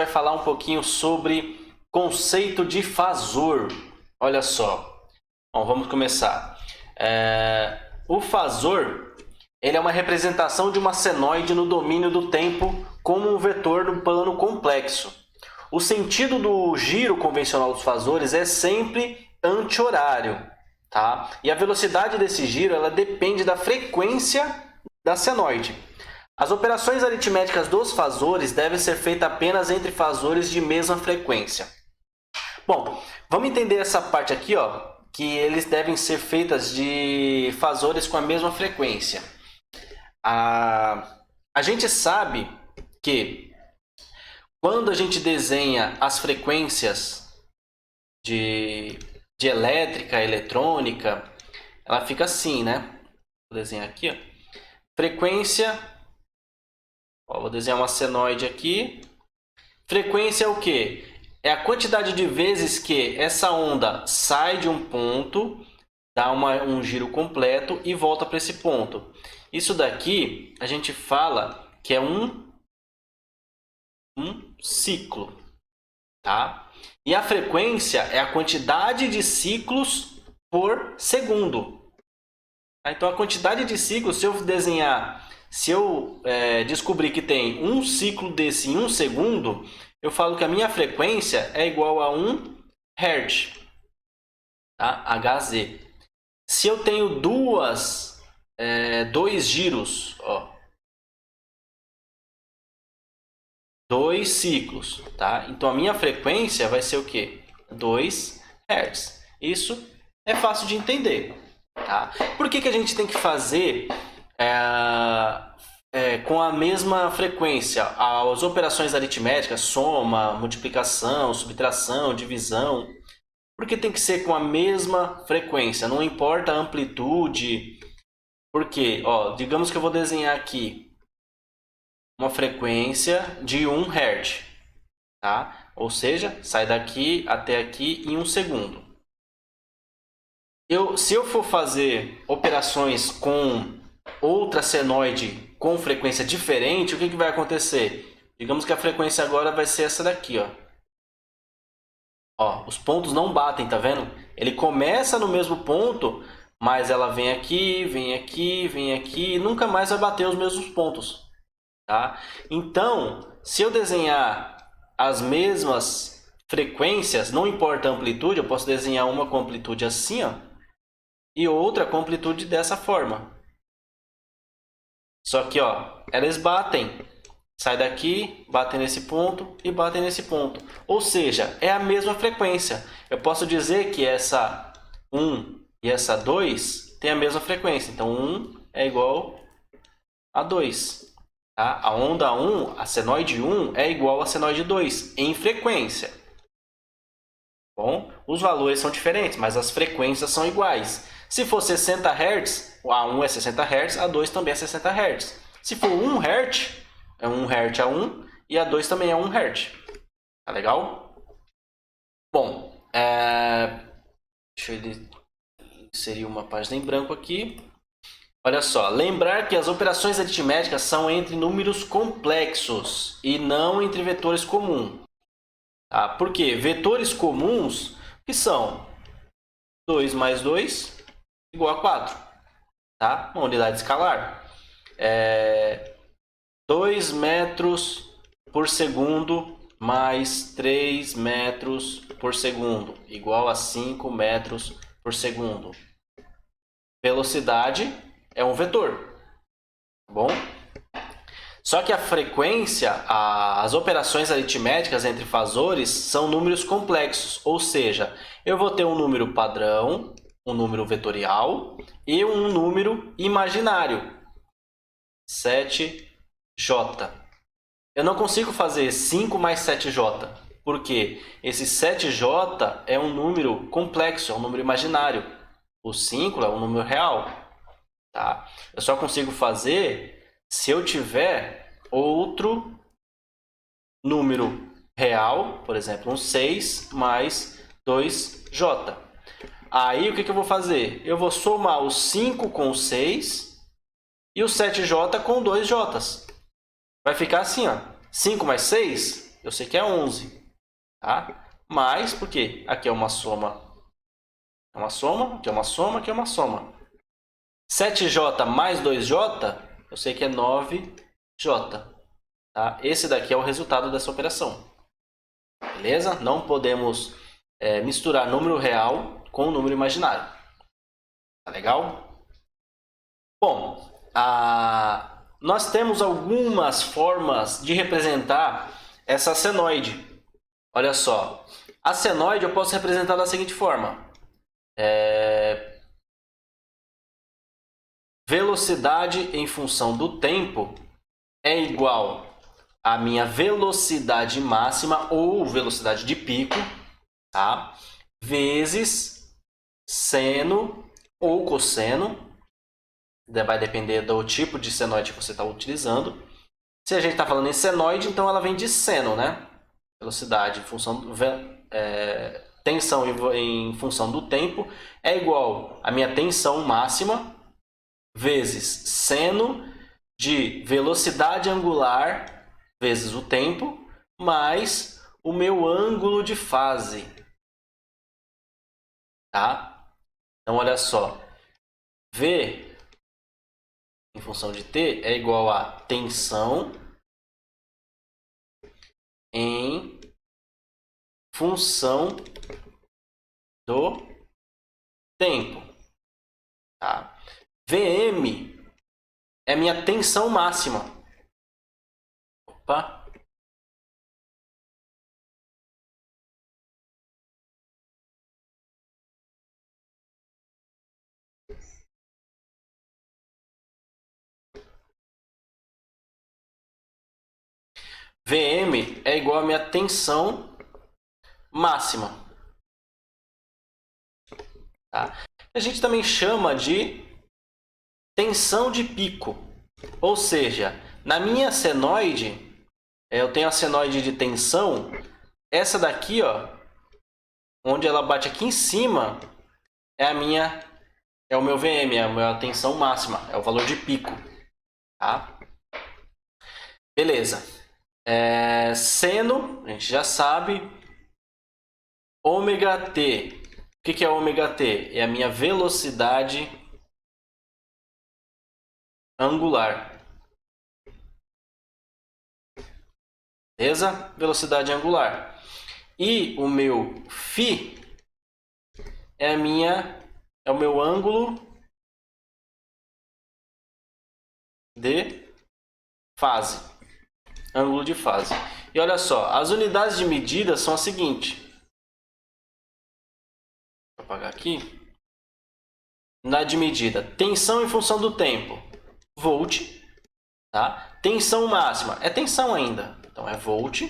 vai falar um pouquinho sobre conceito de fasor. Olha só. Bom, vamos começar. O fasor, ele é uma representação de uma senoide no domínio do tempo como um vetor no plano complexo. O sentido do giro convencional dos fasores é sempre anti-horário, tá? E a velocidade desse giro ela depende da frequência da senoide. As operações aritméticas dos fasores devem ser feitas apenas entre fasores de mesma frequência. Bom, vamos entender essa parte aqui, ó, que eles devem ser feitas de fasores com a mesma frequência. A gente sabe que quando a gente desenha as frequências de elétrica, eletrônica, ela fica assim, né? Vou desenhar aqui, ó. Frequência, ó, vou desenhar uma senoide aqui. Frequência é o quê? É a quantidade de vezes que essa onda sai de um ponto, dá um giro completo e volta para esse ponto. Isso daqui a gente fala que é um ciclo, tá? E a frequência é a quantidade de ciclos por segundo. Então a quantidade de ciclos, se eu desenhar, se eu descobrir que tem um ciclo desse em 1 segundo, eu falo que a minha frequência é igual a 1 Hz, tá? Hz. Se eu tenho dois giros, ó, 2 ciclos, tá? Então a minha frequência vai ser o quê? 2 Hz. Isso é fácil de entender, tá? Por que a gente tem que fazer com a mesma frequência as operações aritméticas, soma, multiplicação, subtração, divisão? Porque tem que ser com a mesma frequência, não importa a amplitude. Porque, ó, digamos que eu vou desenhar aqui uma frequência de 1 Hz, tá? Ou seja, sai daqui até aqui em 1 segundo. Se eu for fazer operações com outra senoide com frequência diferente, o que vai acontecer? Digamos que a frequência agora vai ser essa daqui, ó. Ó, os pontos não batem, tá vendo? Ele começa no mesmo ponto, mas ela vem aqui, vem aqui, vem aqui, e nunca mais vai bater os mesmos pontos. Tá? Então, se eu desenhar as mesmas frequências, não importa a amplitude, eu posso desenhar uma com amplitude assim, ó, e outra com amplitude dessa forma. Só que, ó, elas batem. Sai daqui, batem nesse ponto e batem nesse ponto. Ou seja, é a mesma frequência. Eu posso dizer que essa 1 e essa 2 tem a mesma frequência. Então, 1 é igual a 2. Tá? A onda 1, a senoide 1 é igual a senoide 2 em frequência. Bom, os valores são diferentes, mas as frequências são iguais. Se for 60 Hz, a 1 é 60 Hz, a 2 também é 60 Hz. Se for 1 Hz, é 1 Hz a 1 e a 2 também é 1 Hz. Tá legal? Bom, deixa eu inserir uma página em branco aqui. Olha só, lembrar que as operações aritméticas são entre números complexos e não entre vetores comuns. Tá? Por quê? Vetores comuns, que são 2 mais 2 igual a 4. Tá? Uma unidade escalar. 2 metros por segundo mais 3 metros por segundo igual a 5 metros por segundo. Velocidade é um vetor, tá bom? Só que a frequência, as operações aritméticas entre fasores são números complexos, ou seja, eu vou ter um número padrão, um número vetorial e um número imaginário, 7J. Eu não consigo fazer 5 mais 7J, porque esse 7J é um número complexo, é um número imaginário. O 5 é um número real. Tá? Eu só consigo fazer se eu tiver outro número real, por exemplo, um 6 mais 2J. Aí o que eu vou fazer? Eu vou somar o 5 com o 6 e o 7J com 2Js. Vai ficar assim, ó. 5 mais 6 eu sei que é 11. Tá? Mais, por quê? Aqui é uma soma. É uma soma, aqui é uma soma, aqui é uma soma. 7J mais 2J, eu sei que é 9J. Tá? Esse daqui é o resultado dessa operação. Beleza? Não podemos misturar número real com número imaginário. Tá legal? Bom, nós temos algumas formas de representar essa senoide. Olha só. A senoide eu posso representar da seguinte forma. Velocidade em função do tempo é igual à minha velocidade máxima ou velocidade de pico, tá? Vezes seno ou cosseno. Vai depender do tipo de senoide que você está utilizando. Se a gente está falando em senoide, então ela vem de seno, né? Velocidade em função tensão em função do tempo é igual à minha tensão máxima vezes seno de velocidade angular vezes o tempo mais o meu ângulo de fase. Tá? Então, olha só. V em função de T é igual a tensão em função do tempo. Tá? Vm é minha tensão máxima. Opa. Vm é igual a minha tensão máxima. Tá? A gente também chama de tensão de pico. Ou seja, na minha senoide, eu tenho a senoide de tensão. Essa daqui, ó, onde ela bate aqui em cima, é o meu VM, é a minha tensão máxima, é o valor de pico. Tá? Beleza. Seno, a gente já sabe. Ômega T. O que é ômega T? É a minha velocidade angular. Beleza? Velocidade angular. E o meu φ é o meu ângulo de fase. Ângulo de fase. E olha só, as unidades de medida são as seguintes. Vou apagar aqui. Unidade de medida. Tensão em função do tempo. Volt. Tá? Tensão máxima. É tensão ainda. Então é volt.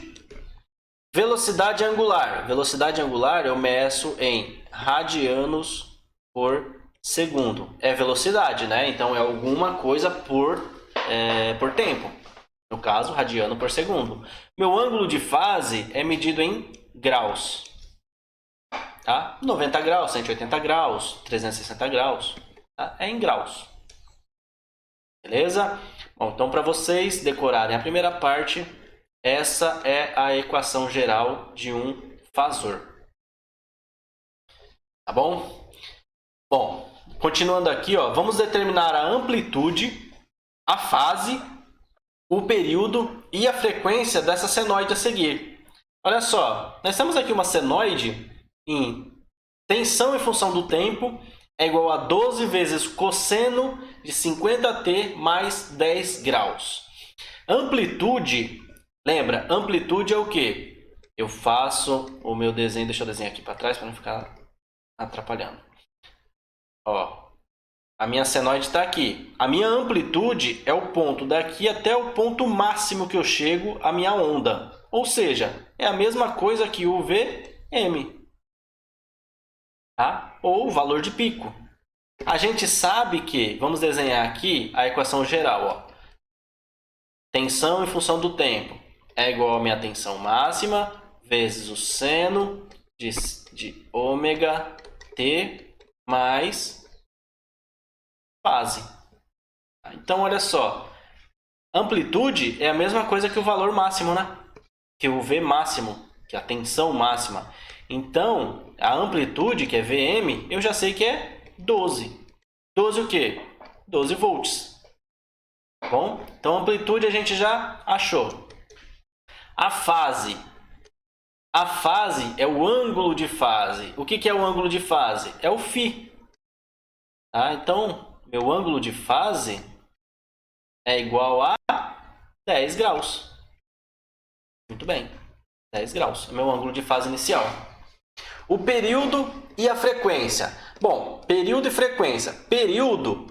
Velocidade angular. Velocidade angular eu meço em radianos por segundo. É velocidade, né? Então é alguma coisa por tempo. No caso, radiano por segundo. Meu ângulo de fase é medido em graus. Tá? 90 graus, 180 graus, 360 graus. Tá? É em graus. Beleza? Bom, então para vocês decorarem a primeira parte, essa é a equação geral de um fasor. Tá bom? Bom, continuando aqui, ó, vamos determinar a amplitude, a fase, o período e a frequência dessa senoide a seguir. Olha só, nós temos aqui uma senoide em tensão em função do tempo é igual a 12 vezes cosseno de 50t mais 10 graus. Amplitude, lembra, amplitude é o quê? Eu faço o meu desenho, deixa eu desenhar aqui para trás para não ficar atrapalhando. Ó, a minha senoide está aqui. A minha amplitude é o ponto daqui até o ponto máximo que eu chego a minha onda. Ou seja, é a mesma coisa que o Vm. Tá? Ou o valor de pico. A gente sabe que, vamos desenhar aqui a equação geral. Ó. Tensão em função do tempo é igual a minha tensão máxima vezes o seno de ômega t mais fase. Então, olha só. Amplitude é a mesma coisa que o valor máximo, né? que o V máximo, que é a tensão máxima. Então, a amplitude, que é Vm, eu já sei que é 12. 12 o quê? 12 volts. Bom, então a amplitude a gente já achou. A fase. A fase é o ângulo de fase. O que é o ângulo de fase? É o φ. Tá? Então, meu ângulo de fase é igual a 10 graus. Muito bem. 10 graus. É meu ângulo de fase inicial. O período e a frequência. Bom, período e frequência. Período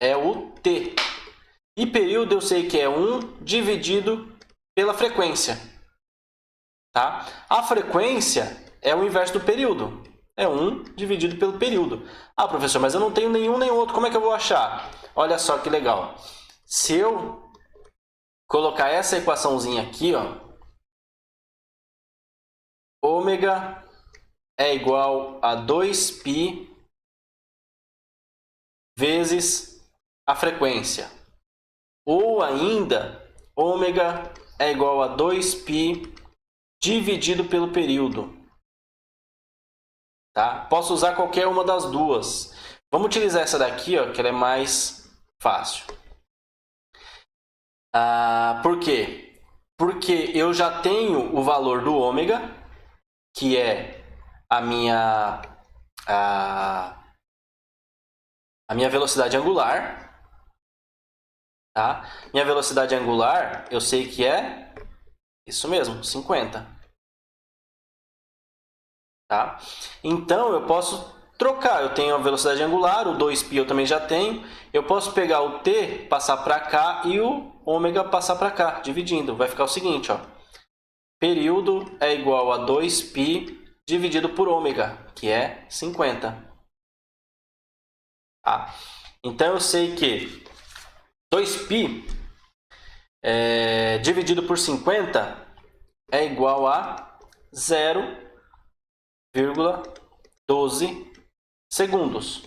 é o T. E período eu sei que é 1 dividido pela frequência. Tá? A frequência é o inverso do período. É 1 dividido pelo período. Ah, professor, mas eu não tenho nenhum nem outro. Como é que eu vou achar? Olha só que legal. Se eu colocar essa equaçãozinha aqui, ó, ômega é igual a 2π vezes a frequência. Ou ainda, ômega é igual a 2π dividido pelo período. Tá? Posso usar qualquer uma das duas. Vamos utilizar essa daqui, ó, que ela é mais fácil. Por quê? Porque eu já tenho o valor do ômega, que é a minha velocidade angular. Tá? Minha velocidade angular, eu sei que é isso mesmo, 50. Tá? Então, eu posso trocar. Eu tenho a velocidade angular, o 2π eu também já tenho. Eu posso pegar o t, passar para cá e o ômega passar para cá, dividindo. Vai ficar o seguinte, ó. Período é igual a 2π dividido por ômega, que é 50. Tá? Então, eu sei que 2π dividido por 50 é igual a 0,12 segundos.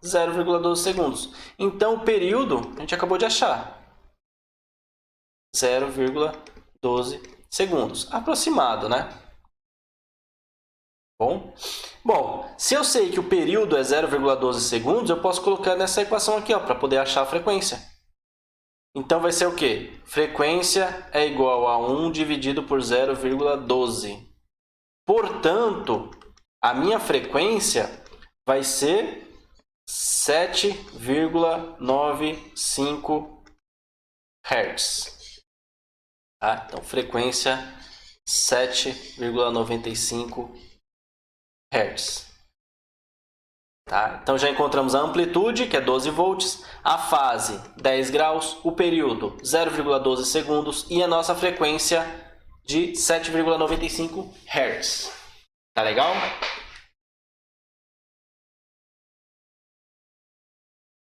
0,12 segundos. Então, o período, a gente acabou de achar. 0,12 segundos. Aproximado, né? Bom, se eu sei que o período é 0,12 segundos, eu posso colocar nessa equação aqui, para poder achar a frequência. Então, vai ser o quê? Frequência é igual a 1 dividido por 0,12. Portanto, a minha frequência vai ser 7,95 Hz. Tá? Então, frequência 7,95 Hz. Tá? Então, já encontramos a amplitude, que é 12 volts, a fase, 10 graus, o período, 0,12 segundos e a nossa frequência de 7,95 Hz. Tá legal?